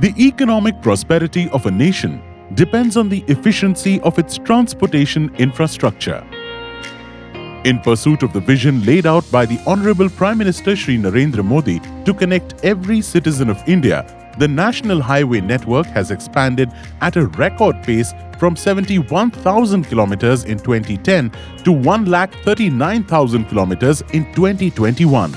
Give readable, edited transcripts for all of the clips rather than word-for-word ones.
The economic prosperity of a nation depends on the efficiency of its transportation infrastructure. In pursuit of the vision laid out by the Honorable Prime Minister Shri Narendra Modi to connect every citizen of India, the National Highway Network has expanded at a record pace from 71,000 kilometers in 2010 to 139,000 kilometers in 2021.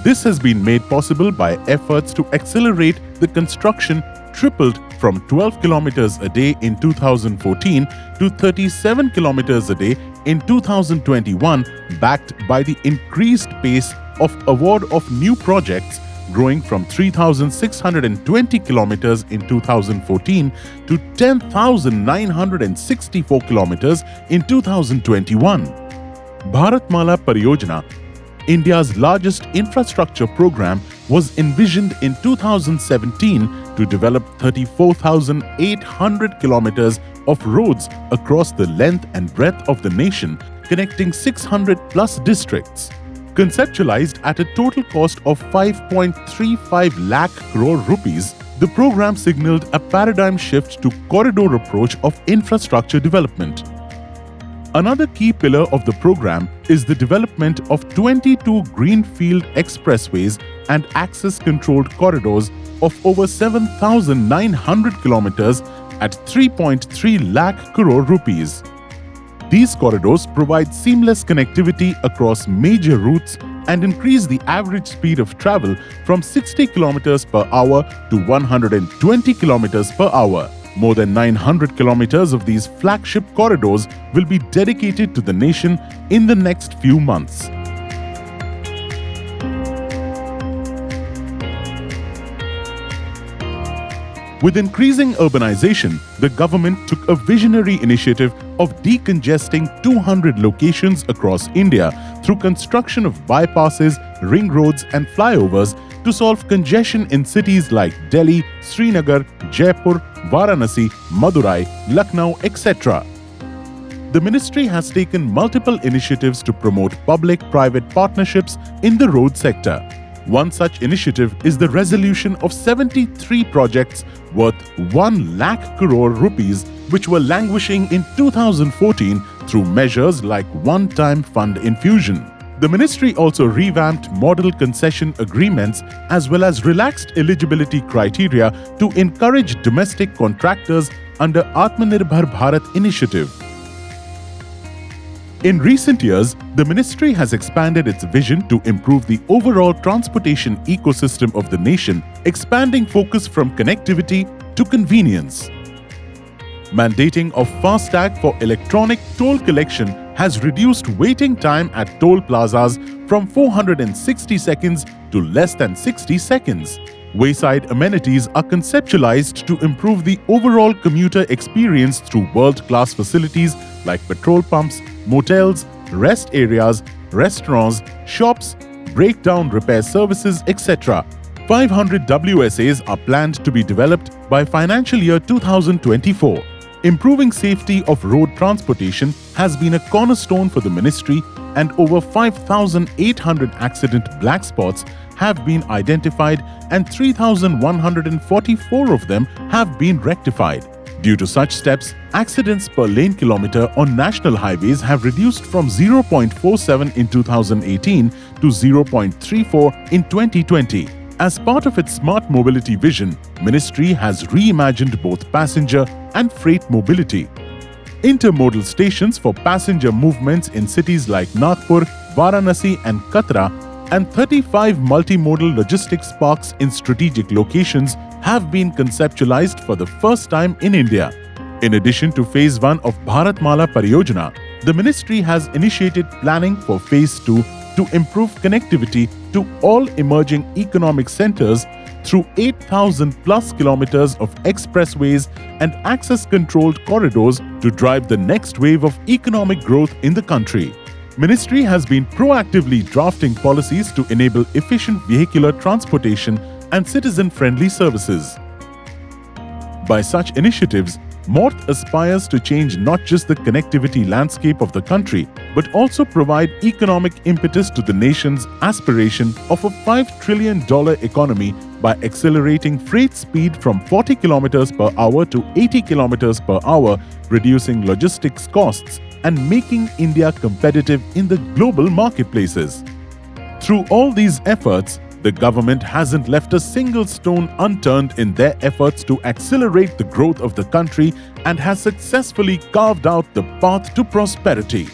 This has been made possible by efforts to accelerate the construction, tripled from 12 kilometers a day in 2014 to 37 kilometers a day in 2021, backed by the increased pace of award of new projects, growing from 3,620 kilometers in 2014 to 10,964 kilometers in 2021. Bharatmala Pariyojana, India's largest infrastructure program, was envisioned in 2017 to develop 34,800 kilometers of roads across the length and breadth of the nation, connecting 600 plus districts. Conceptualized at a total cost of 5.35 lakh crore rupees, the program signaled a paradigm shift to corridor approach of infrastructure development. Another key pillar of the program is the development of 22 greenfield expressways and access-controlled corridors of over 7,900 kilometers at 3.3 lakh crore rupees. These corridors provide seamless connectivity across major routes and increase the average speed of travel from 60 kilometers per hour to 120 kilometers per hour. More than 900 kilometers of these flagship corridors will be dedicated to the nation in the next few months. With increasing urbanization, the government took a visionary initiative of decongesting 200 locations across India through construction of bypasses, ring roads and flyovers to solve congestion in cities like Delhi, Srinagar, Jaipur, Varanasi, Madurai, Lucknow, etc. The ministry has taken multiple initiatives to promote public-private partnerships in the road sector. One such initiative is the resolution of 73 projects worth 1 lakh crore rupees which were languishing in 2014 through measures like one-time fund infusion. The ministry also revamped model concession agreements as well as relaxed eligibility criteria to encourage domestic contractors under Atmanirbhar Bharat initiative. In recent years, the ministry has expanded its vision to improve the overall transportation ecosystem of the nation, expanding focus from connectivity to convenience. Mandating of FASTag for electronic toll collection has reduced waiting time at toll plazas from 460 seconds to less than 60 seconds. Wayside amenities are conceptualized to improve the overall commuter experience through world-class facilities like petrol pumps, motels, rest areas, restaurants, shops, breakdown repair services, etc. 500 WSAs are planned to be developed by financial year 2024. Improving safety of road transportation has been a cornerstone for the ministry, and over 5,800 accident black spots have been identified and 3,144 of them have been rectified. Due to such steps, accidents per lane kilometer on national highways have reduced from 0.47 in 2018 to 0.34 in 2020. As part of its smart mobility vision, Ministry has reimagined both passenger and freight mobility. Intermodal stations for passenger movements in cities like Nagpur, Varanasi and Katra and 35 multimodal logistics parks in strategic locations have been conceptualized for the first time in India. In addition to Phase 1 of Bharatmala Pariyojana, the Ministry has initiated planning for Phase 2 to improve connectivity to all emerging economic centers through 8,000 plus kilometers of expressways and access-controlled corridors to drive the next wave of economic growth in the country. Ministry has been proactively drafting policies to enable efficient vehicular transportation and citizen-friendly services. By such initiatives, MoRTH aspires to change not just the connectivity landscape of the country, but also provide economic impetus to the nation's aspiration of a $5 trillion economy by accelerating freight speed from 40 kilometers per hour to 80 kilometers per hour, reducing logistics costs and making India competitive in the global marketplaces. Through all these efforts, the government hasn't left a single stone unturned in their efforts to accelerate the growth of the country and has successfully carved out the path to prosperity.